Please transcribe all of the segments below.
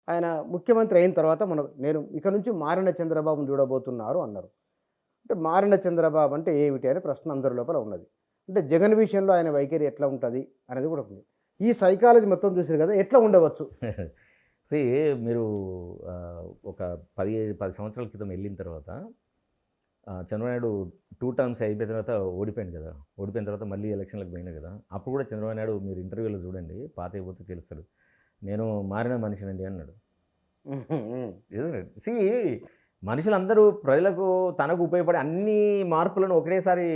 ఆయన ముఖ్యమంత్రి అయిన తర్వాత నేను ఇక నుంచి మారిన చంద్రబాబును చూడబోతున్నారు అన్నారు. అంటే మారిన చంద్రబాబు అంటే ఏమిటి అనే ప్రశ్న అందరి లోపల ఉన్నది. అంటే జగన్ విషయంలో ఆయన వైఖరి ఎట్లా ఉంటది అనేది కూడా ఉంది. ఈ సైకాలజీ మొత్తం చూసారు కదా! ఎట్లా ఉండవచ్చు? సీ మీరు ఒక 10 సంవత్సరాల క్రితం వెళ్ళిన తర్వాత చంద్రబాబు నాయుడు 2 టర్మ్స్ అయిపోయిన తర్వాత ఓడిపోయాడు కదా! ఓడిపోయిన తర్వాత మళ్ళీ ఎలక్షన్‌లకు పోయిండు కదా! అప్పుడు కూడా చంద్రబాబు నాయుడు మీరు ఇంటర్వ్యూలో చూడండి పాతయి పోతే తెలుస్తడు. నేను మారిన మనిషినండి అన్నాడు. సీ మనుషులందరూ ప్రజలకు తనకు ఉపయోగపడే అన్ని మార్పులను ఒకటేసారి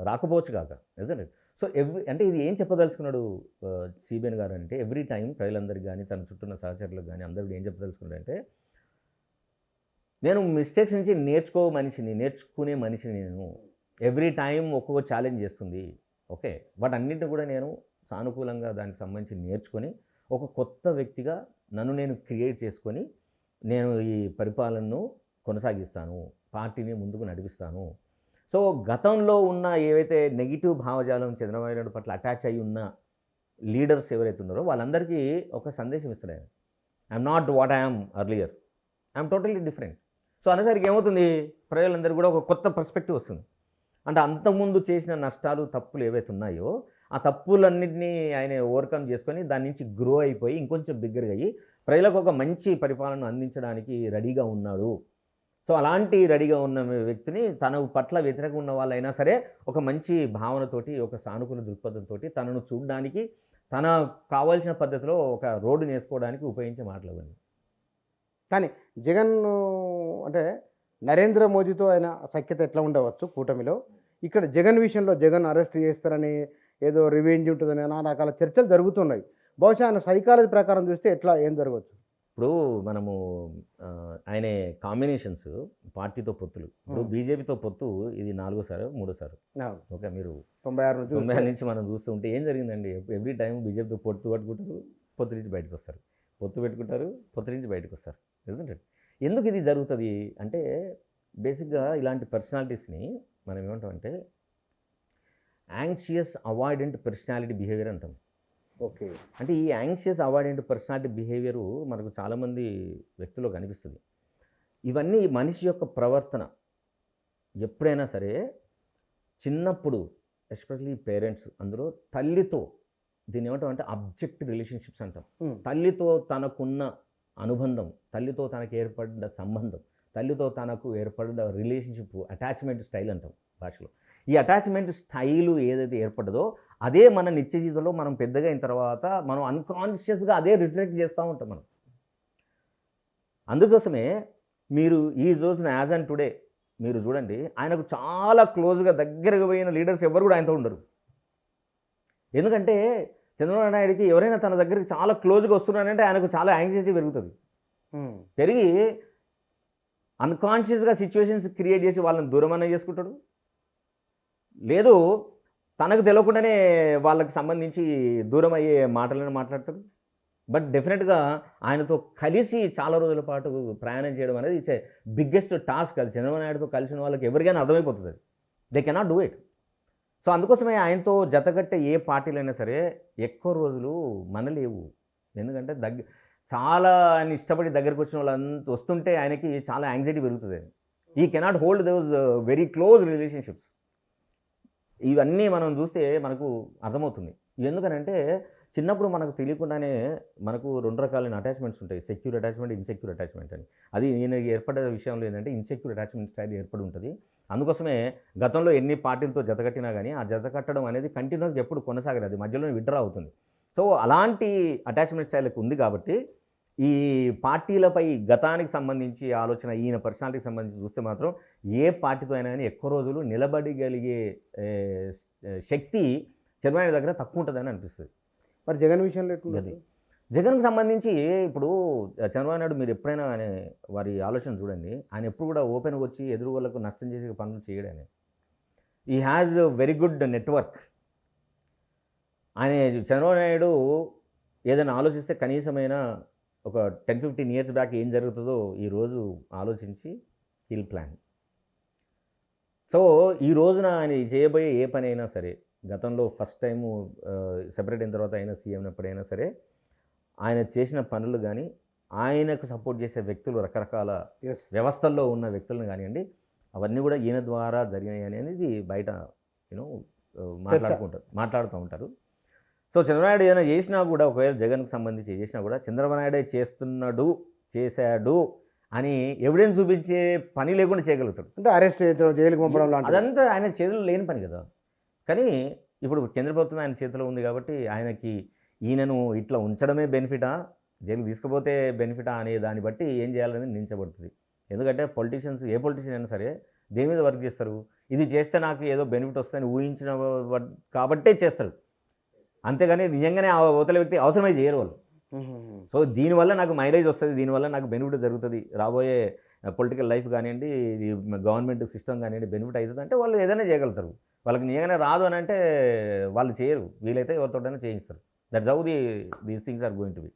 రాకపోవచ్చు కాక నిజండి. సో అంటే ఇది ఏం చెప్పదలుచుకున్నాడు సిబిఎన్ గారు అంటే ఎవ్రీ టైం ప్రజలందరికీ కానీ తన చుట్టూన్న సహచరులకు కానీ అందరికీ ఏం చెప్పదలుచుకున్నాడు అంటే నేను మిస్టేక్స్ నుంచి నేర్చుకునే మనిషిని నేను. ఎవ్రీ టైం ఒక్కొక్క ఛాలెంజ్ చేస్తుంది ఓకే, బట్ అన్నింటిని కూడా నేను సానుకూలంగా దానికి సంబంధించి నేర్చుకొని ఒక కొత్త వ్యక్తిగా నన్ను నేను క్రియేట్ చేసుకొని నేను ఈ పరిపాలనను కొనసాగిస్తాను, పార్టీని ముందుకు నడిపిస్తాను. సో గతంలో ఉన్న ఏవైతే నెగిటివ్ భావజాలం చంద్రబాబు నాయుడు పట్ల అటాచ్ అయి ఉన్న లీడర్స్ ఎవరైతే ఉన్నారో వాళ్ళందరికీ ఒక సందేశం ఇస్తాడు ఆయన. I'm not what I'm earlier, I'm totally different. So అనేసరికి ఏమవుతుంది, ప్రజలందరికీ కూడా ఒక కొత్త పర్స్పెక్టివ్ వస్తుంది. అంటే అంతకుముందు చేసిన నష్టాలు తప్పులు ఏవైతే ఉన్నాయో ఆ తప్పులన్నింటినీ ఆయన ఓవర్కమ్ చేసుకొని దాని నుంచి గ్రో అయిపోయి ఇంకొంచెం బిగ్గరగా అయ్యి ప్రజలకు ఒక మంచి పరిపాలన అందించడానికి రెడీగా ఉన్నాడు. సో అలాంటి రెడీగా ఉన్న వ్యక్తిని తన పట్ల వ్యతిరేకంగా ఉన్న వాళ్ళైనా సరే ఒక మంచి భావనతోటి ఒక సానుకూల దృక్పథంతో తనను చూడడానికి తన కావాల్సిన పద్ధతిలో ఒక రోడ్డు నేర్చుకోవడానికి ఉపయోగించే మాటలు అవన్నీ. కానీ జగన్ అంటే నరేంద్ర మోదీతో ఆయన సఖ్యత ఎట్లా ఉండవచ్చు కూటమిలో? ఇక్కడ జగన్ విషయంలో జగన్ అరెస్ట్ చేస్తారని ఏదో రివెంజ్ ఉంటుందని నానా రకాల చర్చలు జరుగుతున్నాయి. బహుశా ఆయన సైకాలజీ ప్రకారం చూస్తే ఎట్లా ఏం జరగవచ్చు? ఇప్పుడు మనము ఆయన కాంబినేషన్స్ పార్టీతో పొత్తులు, ఇప్పుడు బీజేపీతో పొత్తు ఇది 4సారి 3సారి ఓకే. మీరు 96 నుంచి మనం చూస్తూ ఉంటే ఏం జరిగిందండి, ఎవ్రీ టైం బీజేపీతో పొత్తు పట్టుకుంటారు, పొత్తు నుంచి బయటకు వస్తారు, పొత్తు పెట్టుకుంటారు, పొత్తు నుంచి బయటకు వస్తారు. నిజంటే ఎందుకు ఇది జరుగుతుంది అంటే బేసిక్గా ఇలాంటి పర్సనాలిటీస్ని మనం ఏమంటామంటే యాంగ్షియస్ అవాయిడెంట్ పర్సనాలిటీ బిహేవియర్ అంటాం. ఓకే, అంటే ఈ యాంగ్షియస్ అవాయిడెంట్ పర్సనాలిటీ బిహేవియరు మనకు చాలామంది వ్యక్తుల్లో కనిపిస్తుంది. ఇవన్నీ మనిషి యొక్క ప్రవర్తన ఎప్పుడైనా సరే చిన్నప్పుడు ఎస్పెషల్లీ పేరెంట్స్ అందులో తల్లితో దీన్ని ఏమంటామంటే అబ్జెక్ట్ రిలేషన్షిప్స్ అంటాం. తల్లితో తనకున్న అనుబంధం, తల్లితో తనకు ఏర్పడిన సంబంధం, తల్లితో తనకు ఏర్పడిన రిలేషన్షిప్ అటాచ్మెంట్ స్టైల్ అంటాం భాషలో. ఈ అటాచ్మెంట్ స్టైలు ఏదైతే ఏర్పడదో అదే మన నిత్య జీవితంలో మనం పెద్దగా అయిన తర్వాత మనం అన్కాన్షియస్గా అదే రిఫ్లెక్ట్ చేస్తూ ఉంటాం మనం. అందుకోసమే మీరు ఈ రోజున యాజ్ అండ్ టుడే మీరు చూడండి, ఆయనకు చాలా క్లోజ్గా దగ్గరగా పోయిన లీడర్స్ ఎవరు కూడా ఆయనతో ఉండరు. ఎందుకంటే చంద్రబాబు నాయుడికి ఎవరైనా తన దగ్గరికి చాలా క్లోజ్గా వస్తున్నారంటే ఆయనకు చాలా యాంగ్జైటీ పెరుగుతుంది. పెరిగి అన్కాన్షియస్గా సిచ్యువేషన్స్ క్రియేట్ చేసి వాళ్ళని దూరమన్నా చేసుకుంటాడు, లేదు తనకు తెలియకుండానే వాళ్ళకి సంబంధించి దూరం అయ్యే మాటలను మాట్లాడతాడు. బట్ డెఫినెట్గా ఆయనతో కలిసి చాలా రోజుల పాటు ప్రయాణం చేయడం అనేది ఇట్స్ ఏ బిగ్గెస్ట్ టాస్క్. అది చంద్రబాబు నాయుడుతో కలిసిన వాళ్ళకి ఎవరికైనా అర్థమైపోతుంది, అది they cannot do it. So అందుకోసమే ఆయనతో జతగట్టే ఏ పార్టీలైనా సరే ఎక్కువ రోజులు మనలేవు. ఎందుకంటే చాలా ఆయన ఇష్టపడి దగ్గరికి వచ్చిన వాళ్ళంతా వస్తుంటే ఆయనకి చాలా యాంగ్జైటీ పెరుగుతుంది. ఈ cannot hold those very close relationships. ఇవన్నీ మనం చూస్తే మనకు అర్థమవుతుంది. ఎందుకనంటే చిన్నప్పుడు మనకు తెలియకుండానే మనకు 2 రకాలైన అటాచ్మెంట్స్ ఉంటాయి, సెక్యూర్ అటాచ్మెంట్, ఇన్సెక్యూర్ అటాచ్మెంట్ అని. అది నేను ఏర్పడే విషయంలో ఏంటంటే ఇన్సెక్యూర్ అటాచ్మెంట్ స్టైల్ ఏర్పడి ఉంటుంది. అందుకోసమే గతంలో ఎన్ని పార్టీలతో జతకట్టినా కానీ ఆ జతకట్టడం అనేది కంటిన్యూస్గా ఎప్పుడు కొనసాగదు, అది మధ్యలోనే విత్డ్రా అవుతుంది. సో అలాంటి అటాచ్మెంట్ స్టైల్కి ఉంది కాబట్టి ఈ పార్టీలపై గతానికి సంబంధించి ఆలోచన ఈయన పర్సనాలిటీకి సంబంధించి చూస్తే మాత్రం ఏ పార్టీతో అయినా కానీ ఎక్కువ రోజులు నిలబడగలిగే శక్తి చంద్రబాబు దగ్గర తక్కువ ఉంటుందని అనిపిస్తుంది. మరి జగన్ విషయంలో ఎట్లుంది? జగన్కి సంబంధించి ఇప్పుడు చంద్రబాబు నాయుడు మీరు ఎప్పుడైనా వారి ఆలోచన చూడండి, ఆయన ఎప్పుడు కూడా ఓపెన్గా వచ్చి ఎదురు వాళ్ళకు నష్టం చేసే పనులు చేయడానే. ఈ హ్యాజ్ వెరీ గుడ్ నెట్వర్క్. ఆయన చంద్రబాబు నాయుడు ఏదైనా ఆలోచిస్తే కనీసమైన ఒక 10-15 years బ్యాక్ ఏం జరుగుతుందో ఈరోజు ఆలోచించి హీల్ ప్లాన్. సో ఈ రోజున ఆయన చేయబోయే ఏ పని అయినా సరే, గతంలో ఫస్ట్ టైము సెపరేట్ అయిన తర్వాత అయినా సీఎం ఎప్పుడైనా సరే ఆయన చేసిన పనులు కానీ ఆయనకు సపోర్ట్ చేసే వ్యక్తులు రకరకాల ఎస్ వ్యవస్థల్లో ఉన్న వ్యక్తులను కానివ్వండి, అవన్నీ కూడా ఈయన ద్వారా జరిగినాయి అనేది బయట యూనో మాట్లాడుతూ ఉంటారు. సో చంద్రబాబు ఏదైనా చేసినా కూడా, ఒకవేళ జగన్కి సంబంధించి చేసినా కూడా చంద్రబాబు నాయుడే చేశాడు అని ఎవిడెన్స్ చూపించే పని లేకుండా చేయగలుగుతాడు. అంటే అరెస్ట్ చేయడం, జైలుకి పంపడం లాంటిది. అదంతా ఆయన చేతుల్లో లేని పని కదా. కానీ ఇప్పుడు కేంద్ర ప్రభుత్వం ఆయన చేతిలో ఉంది కాబట్టి ఆయనకి ఈయనను ఇట్లా ఉంచడమే బెనిఫిటా, జైలు తీసుకుపోతే బెనిఫిటా అనే దాన్ని బట్టి ఏం చేయాలని నిర్ణయించబడుతుంది. ఎందుకంటే పొలిటీషియన్స్, ఏ పొలిటీషియన్ అయినా సరే దేని మీద వర్క్ చేస్తారు, ఇది చేస్తే నాకు ఏదో బెనిఫిట్ వస్తుందని ఊహించిన కాబట్టే చేస్తారు. అంతేగాని నిజంగానే ఆ అవతల వ్యక్తి అవసరమై చేయరు వాళ్ళు. సో దీనివల్ల నాకు మైలేజ్ వస్తుంది, దీనివల్ల నాకు బెనిఫిట్ జరుగుతుంది, రాబోయే పొలిటికల్ లైఫ్ కానివ్వండి, గవర్నమెంట్ సిస్టమ్ కానివ్వండి బెనిఫిట్ అవుతుంది అంటే వాళ్ళు ఏదైనా చేయగలుగుతారు. వాళ్ళకి నిజంగానే రాదు అని అంటే వాళ్ళు చేయరు, వీలైతే ఎవరితోటైనా చేయిస్తారు. That's how these things are going to B.